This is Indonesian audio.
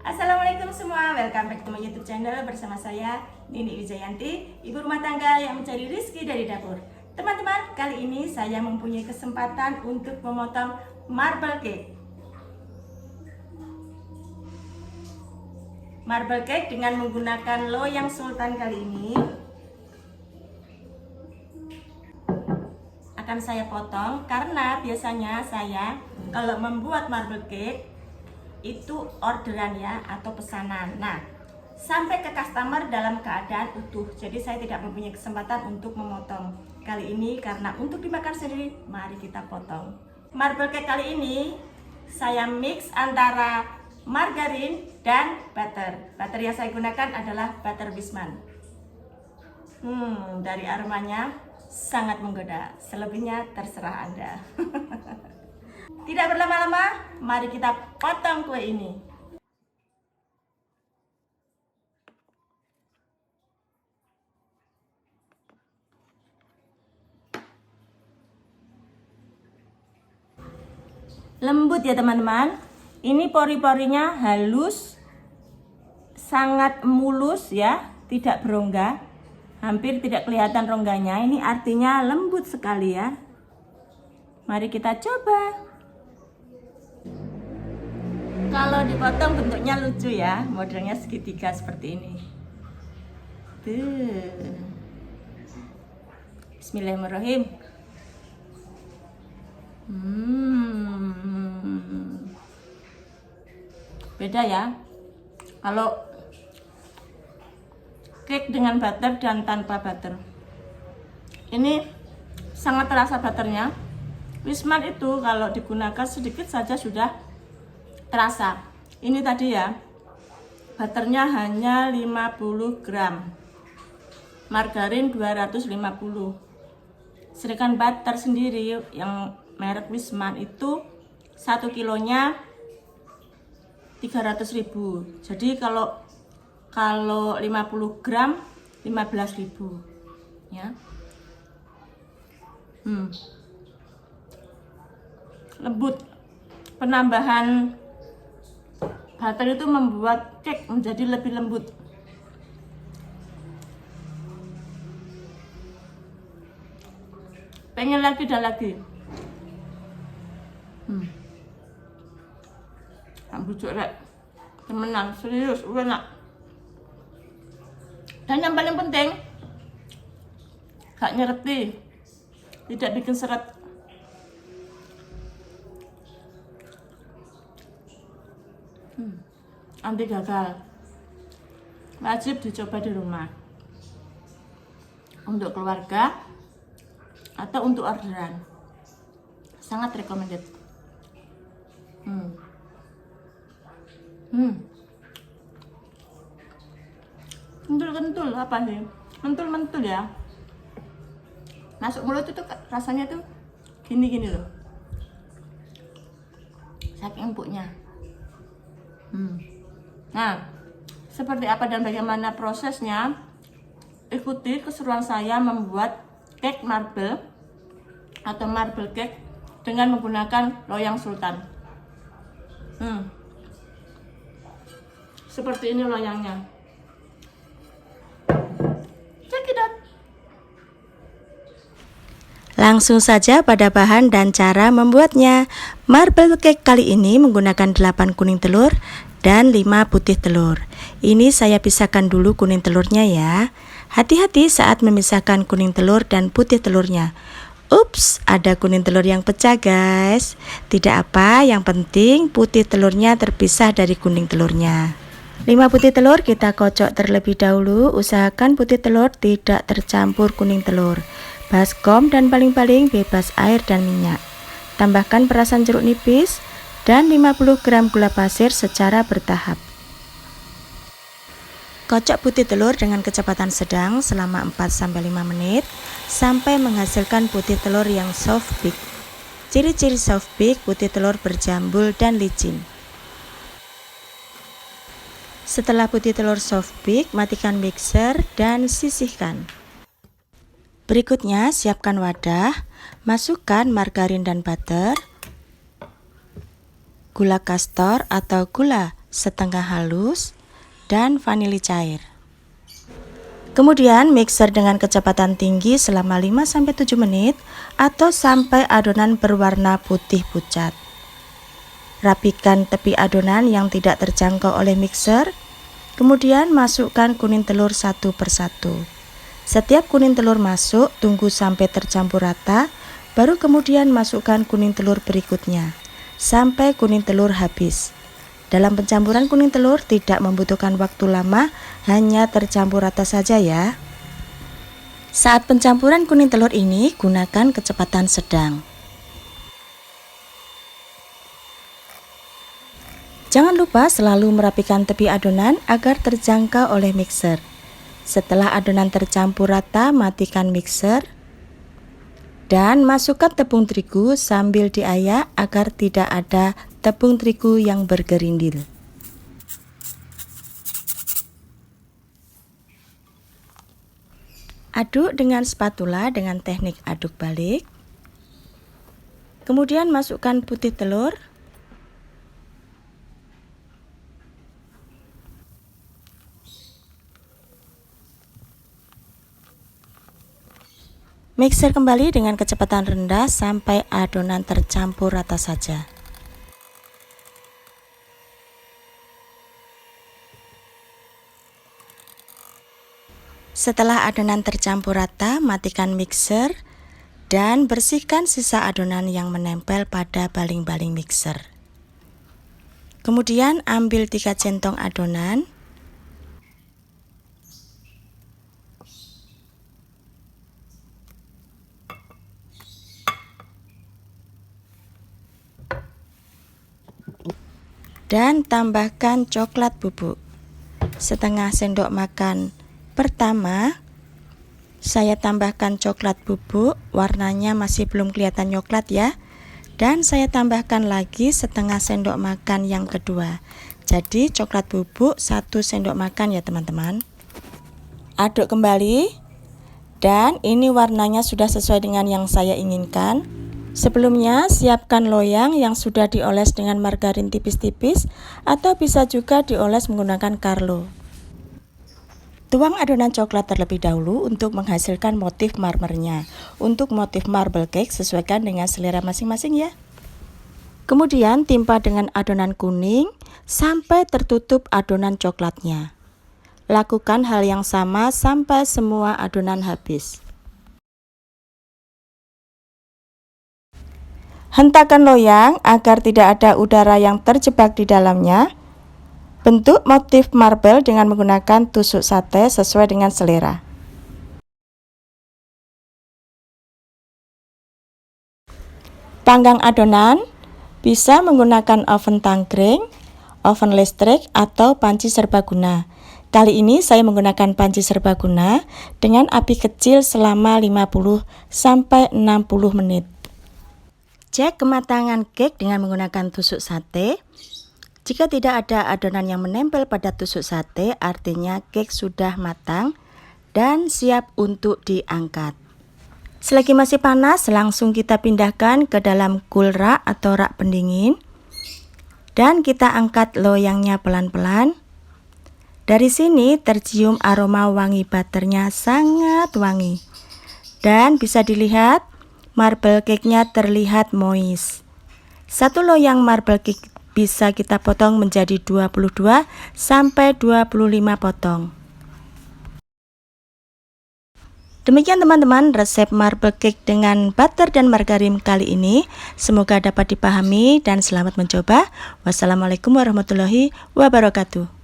Assalamualaikum semua, welcome back to my YouTube channel bersama saya Nini Wijayanti, ibu rumah tangga yang mencari rezeki dari dapur. Teman-teman, kali ini saya mempunyai kesempatan untuk memotong marble cake. Marble cake dengan menggunakan loyang sultan kali ini akan saya potong karena biasanya saya kalau membuat marble cake itu orderan ya atau pesanan. Nah, sampai ke customer dalam keadaan utuh. Jadi saya tidak mempunyai kesempatan untuk memotong. Kali ini karena untuk dimakan sendiri, mari kita potong. Marble cake kali ini saya mix antara margarin dan butter. Butter yang saya gunakan adalah butter Wisman. Dari aromanya sangat menggoda. Selebihnya terserah Anda. Tidak berlama-lama, mari kita potong kue ini. Lembut ya teman-teman. Ini pori-porinya halus, sangat mulus ya, tidak berongga. Hampir tidak kelihatan rongganya. Ini artinya lembut sekali ya. Mari kita coba. Kalau dipotong bentuknya lucu ya, modelnya segitiga seperti ini. Bismillahirrahmanirrahim. Beda ya. Kalau cake dengan butter dan tanpa butter. Ini sangat terasa butternya. Wisman itu kalau digunakan sedikit saja sudah terasa. Ini tadi ya, butternya hanya 50 gram, margarin 250. Sedangkan butter sendiri yang merek Wisman itu 1 kilonya 300.000. Jadi kalau 50 gram 15.000 ya. Lembut. Penambahan butter itu membuat cake menjadi lebih lembut. Pengen lagi dan lagi. Bujuk rek. Temenan, serius, enak. Dan yang paling penting, gak nyereti, tidak bikin seret. Anti gagal. Wajib dicoba di rumah. Untuk keluarga atau untuk orderan. Sangat recommended. Kentul-kentul apa sih? Mentul-mentul ya. Masuk mulut itu rasanya tuh gini-gini loh. Saking empuknya. Nah, seperti apa dan bagaimana prosesnya? Ikuti keseruan saya membuat cake marble atau marble cake dengan menggunakan loyang sultan. Seperti ini loyangnya. Check it out. Langsung saja pada bahan dan cara membuatnya. Marble cake kali ini menggunakan 8 kuning telur dan 5 putih telur. Ini saya pisahkan dulu kuning telurnya ya. Hati-hati saat memisahkan kuning telur dan putih telurnya. Ups, ada kuning telur yang pecah guys. Tidak apa, yang penting putih telurnya terpisah dari kuning telurnya. 5 putih telur kita kocok terlebih dahulu. Usahakan putih telur tidak tercampur kuning telur. Baskom dan paling-paling bebas air dan minyak. Tambahkan perasan jeruk nipis dan 50 gram gula pasir secara bertahap. Kocok putih telur dengan kecepatan sedang selama 4-5 menit sampai menghasilkan putih telur yang soft bake. Ciri-ciri soft bake, putih telur berjambul dan licin. Setelah putih telur soft bake, matikan mixer dan sisihkan. Berikutnya, siapkan wadah, masukkan margarin dan butter, gula kastor atau gula setengah halus, dan vanili cair. Kemudian mixer dengan kecepatan tinggi selama 5-7 menit atau sampai adonan berwarna putih pucat. Rapikan tepi adonan yang tidak terjangkau oleh mixer. Kemudian masukkan kuning telur satu persatu. Setiap kuning telur masuk, tunggu sampai tercampur rata, baru kemudian masukkan kuning telur berikutnya sampai kuning telur habis. Dalam pencampuran kuning telur tidak membutuhkan waktu lama, hanya tercampur rata saja ya. Saat pencampuran kuning telur ini, gunakan kecepatan sedang. Jangan lupa selalu merapikan tepi adonan agar terjangkau oleh mixer. Setelah adonan tercampur rata, matikan mixer dan masukkan tepung terigu sambil diayak agar tidak ada tepung terigu yang bergerindil. Aduk dengan spatula dengan teknik aduk balik. Kemudian masukkan putih telur. Mixer kembali dengan kecepatan rendah sampai adonan tercampur rata saja. Setelah adonan tercampur rata, matikan mixer dan bersihkan sisa adonan yang menempel pada baling-baling mixer. Kemudian ambil 3 centong adonan. Dan tambahkan coklat bubuk setengah sendok makan. Pertama, saya tambahkan coklat bubuk, warnanya masih belum kelihatan coklat ya. Dan saya tambahkan lagi setengah sendok makan yang kedua. Jadi coklat bubuk 1 sendok makan ya teman-teman. Aduk kembali. Dan ini warnanya sudah sesuai dengan yang saya inginkan. Sebelumnya, siapkan loyang yang sudah dioles dengan margarin tipis-tipis atau bisa juga dioles menggunakan Carlo. Tuang adonan coklat terlebih dahulu untuk menghasilkan motif marmernya. Untuk motif marble cake sesuaikan dengan selera masing-masing ya. Kemudian timpa dengan adonan kuning sampai tertutup adonan coklatnya. Lakukan hal yang sama sampai semua adonan habis. Hentakan loyang agar tidak ada udara yang terjebak di dalamnya. Bentuk motif marble dengan menggunakan tusuk sate sesuai dengan selera. Panggang adonan bisa menggunakan oven tangkring, oven listrik, atau panci serbaguna. Kali ini saya menggunakan panci serbaguna dengan api kecil selama 50-60 menit. Cek kematangan cake dengan menggunakan tusuk sate. Jika tidak ada adonan yang menempel pada tusuk sate, artinya cake sudah matang dan siap untuk diangkat. Selagi masih panas, langsung kita pindahkan ke dalam cool rack atau rak pendingin. Dan kita angkat loyangnya pelan-pelan. Dari sini tercium aroma wangi butternya sangat wangi. Dan bisa dilihat marble cake-nya terlihat moist. Satu loyang marble cake bisa kita potong menjadi 22-25 potong. Demikian teman-teman resep marble cake dengan butter dan margarin kali ini. Semoga dapat dipahami dan selamat mencoba. Wassalamualaikum warahmatullahi wabarakatuh.